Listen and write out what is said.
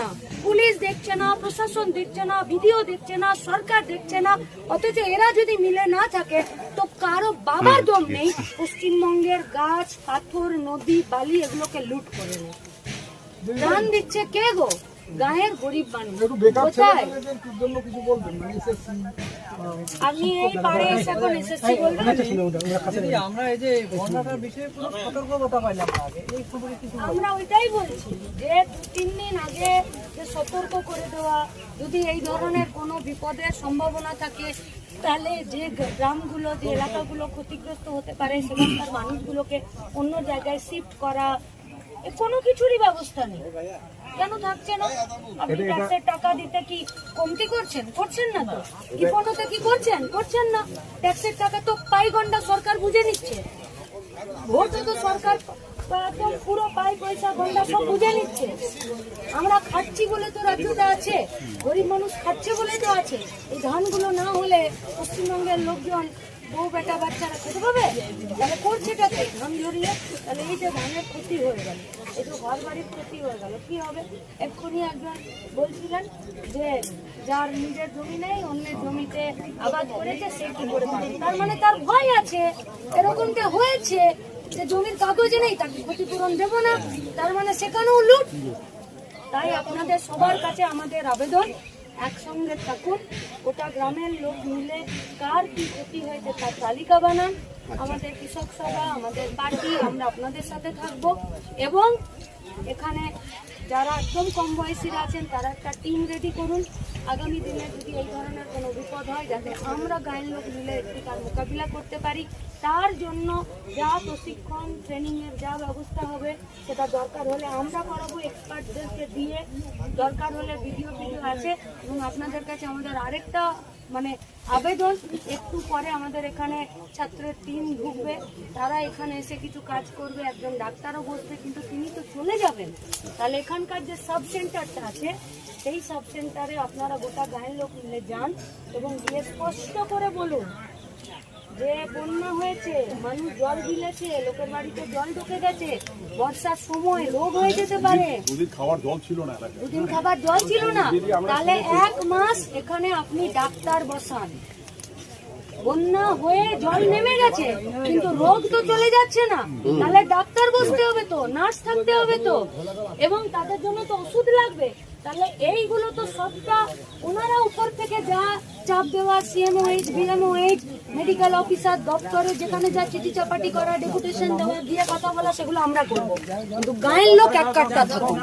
না, পুলিশ দেখছে না, প্রশাসন দেখছে না, ভিডিও দেখছে না, সরকার দেখছে না। অথচ এরা যদি মিলে না থাকে তো কারো বাবার দম নেই পশ্চিমবঙ্গের গাছ, পাথর, নদী, বালি এগুলোকে লুট করে নেয়। দান দিচ্ছে কে গো? গায়ের গরিব মানুষ। কোথায় আপনি এই পাড়ে এসে এখন এসএসসি বলবেন? আমরা এই যে বন্যাটার বিষয়ে কোনো সতর্কতা পাইলাম না আগে, এই খবরে কিছু আমরা ওইটাই বলছি যে 3 দিন আগে যে সতর্ক করে দেওয়া, যদি এই ধরনের কোনো বিপদের সম্ভাবনা থাকে তাহলে যে গ্রামগুলো, যে এলাকাগুলো ক্ষতিগ্রস্ত হতে পারে সেখানকার মানুষগুলোকে অন্য জায়গায় শিফট করা, কোনো কিছুরই ব্যবস্থা নেই। কেন থাকছে না? আপনি ট্যাক্সের টাকা দিতে কি কমতি করছেন? করছেন না তো। কি পণ্যতে কি করছেন? করছেন না। ট্যাক্সের টাকা তো পাই গন্ডা সরকার বুঝে নিচ্ছে। ভোটে তো সরকার একদম পুরো পাই পয়সা গন্ডা সব বুঝে নিচ্ছে। আমরা খাচ্ছি বলে তো রাজ্যটা আছে, গরিব মানুষ খাচ্ছে বলে তো আছে। এই ধানগুলো না হলে পশ্চিমবঙ্গের লোকজন, বউ বেটা বাচ্চারা খেতে পাবে? তাহলে করছেটাকে ধান ধরিয়ে, তাহলে এই যে ধানের ক্ষতি হয়ে গেল, এই যে ঘর বাড়ির ক্ষতি হয়ে গেল, কি হবে? এক্ষুনি একজন বলছিলেন যে যার নিজের জমি নেই অন্যের জমিতে আবাদ করেছে সে কি করে পাবে? তার মানে তার ভয় আছে। এরকমটা হয়েছে যে জমির কাগজে নেই, তাকে ক্ষতিপূরণ দেবো না, তার মানে সেখানেও লুট। তাই আপনাদের সবার কাছে আমাদের আবেদন, একসঙ্গে থাকুন, গোটা গ্রামের লোক মিলে কার কি ক্ষতি হয়েছে তার তালিকা বানান। আমাদের কৃষক সভা, আমাদের পার্টি, আমরা আপনাদের সাথে থাকবো। এবং এখানে যারা একদম কম বয়সীরা আছেন তারা একটা টিম রেডি করুন। আগামী দিনে যদি এই ধরনের কোনো বিপদ হয় যাতে আমরা গায়ের লোক মিলে একটু তার মোকাবিলা করতে পারি, তার জন্য যা প্রশিক্ষণ, ট্রেনিংয়ের যা ব্যবস্থা হবে সেটা দরকার হলে আমরা করাবো এক্সপার্টদেরকে দিয়ে। দরকার হলে ভিডিও আছে। এবং আপনাদের কাছে আমাদের আরেকটা আবেদন, একটু পরে আমাদের এখানে ছাত্রের টিম ঢুকবে, তারা এখানে এসে কিছু কাজ করবে, একজন ডাক্তারও বসবে, কিন্তু তিনি তো চলে যাবেন। তাহলে এখানকার যে সাব সেন্টারটা আছে সেই সাব সেন্টারে আপনারা গোটা গায়ের লোক মিলে যান এবং গিয়ে স্পষ্ট করে বলুন যে বন্যা হয়েছে, মানুষ জল গিলেছে, লোকের বাড়িতে জল ঢুকে গেছে, বর্ষার সময় রোগ হয়ে যেতে পারে, দুদিন খাবার জল ছিল না, তাহলে 1 মাস এখানে আপনি ডাক্তার বসান। বন্যা হয়ে জল নেমে গেছে কিন্তু রোগ তো চলে যাচ্ছে না, তাহলে ডাক্তার বসতে হবে তো, নার্স থাকতে হবে তো, এবং তাদের জন্য তো ওষুধ লাগবে। তাহলে এইগুলো তো সবটা ওনারা উপর থেকে যা চাপ দেওয়া, CMOH, BMOH, মেডিকেল অফিসার, দপ্তরে যেখানে যা চিঠি চাপাটি করা, ডেপুটেশন দেওয়া, দিয়ে কথা বলা, সেগুলো আমরা করবো, কিন্তু গায়ের লোক এক কাটটা থাকুন।